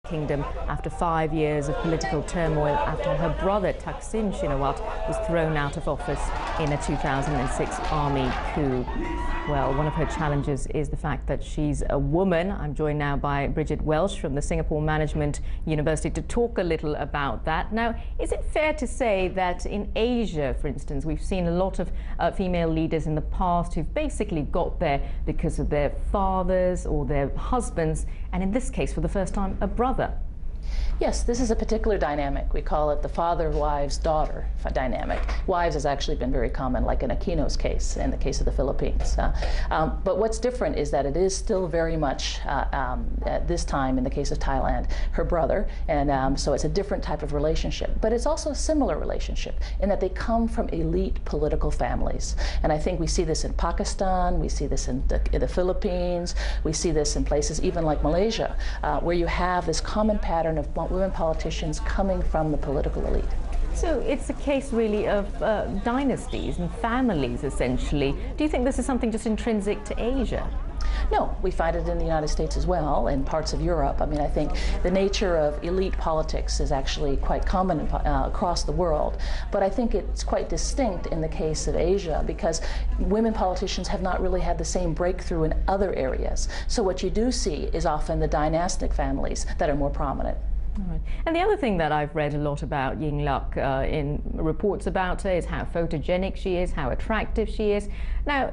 Kingdom after 5 years of political turmoil after her brother Thaksin Shinawatra was thrown out of office in a 2006 army coup. Well, one of her challenges is the fact that she's a woman. I'm joined now by Bridget Welsh from the Singapore Management University to talk a little about that. Now, is it fair to say that in Asia, for instance, we've seen a lot of female leaders in the past who've basically got there because of their fathers or their husbands, and in this case, for the first time, a brother? Yes, this is a particular dynamic. We call it the father, wives, daughter dynamic. Wives has actually been very common, like in Aquino's case, in the case of the Philippines. But what's different is that it is still very much, at this time, in the case of Thailand, her brother, and so it's a different type of relationship. But it's also a similar relationship in that they come from elite political families. And I think we see this in Pakistan, we see this in the Philippines, we see this in places even like Malaysia, where you have this common pattern of women politicians coming from the political elite. So it's a case really of dynasties and families, essentially. Do you think this is something just intrinsic to Asia? No, we find it in the United States as well, and parts of Europe. I mean, I think the nature of elite politics is actually quite common across the world, but I think it's quite distinct in the case of Asia because women politicians have not really had the same breakthrough in other areas. So what you do see is often the dynastic families that are more prominent. Right. And the other thing that I've read a lot about Yingluck in reports about her is how photogenic she is, how attractive she is. Now,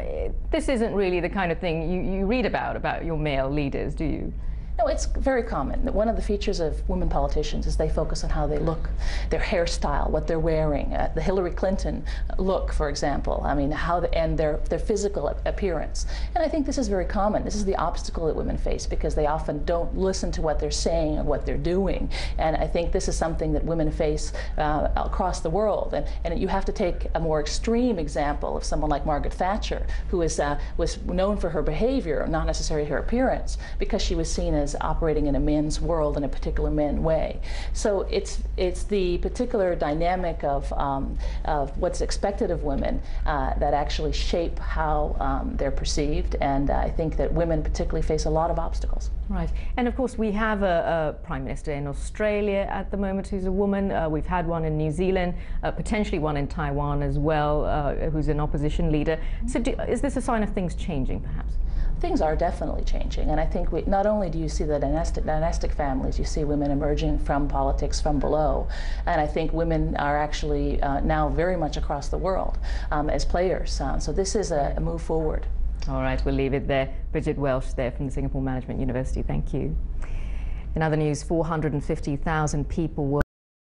this isn't really the kind of thing you read about your male leaders, do you? No, it's very common. One of the features of women politicians is they focus on how they look, their hairstyle, what they're wearing, the Hillary Clinton look, for example. I mean, and their physical appearance. And I think this is very common. This is the obstacle that women face because they often don't listen to what they're saying and what they're doing. And I think this is something that women face across the world. And you have to take a more extreme example of someone like Margaret Thatcher, who was known for her behavior, not necessarily her appearance, because she was seen as operating in a men's world in a particular men way. So it's the particular dynamic of what's expected of women that actually shape how they're perceived, and I think that women particularly face a lot of obstacles. Right, and of course we have a Prime Minister in Australia at the moment who's a woman. We've had one in New Zealand, potentially one in Taiwan as well, who's an opposition leader. So is this a sign of things changing, perhaps? Things are definitely changing, and I think not only do you see the dynastic families, you see women emerging from politics from below, and I think women are actually now very much across the world as players. So this is a move forward. All right, we'll leave it there. Bridget Welsh there from the Singapore Management University. Thank you. In other news, 450,000 people were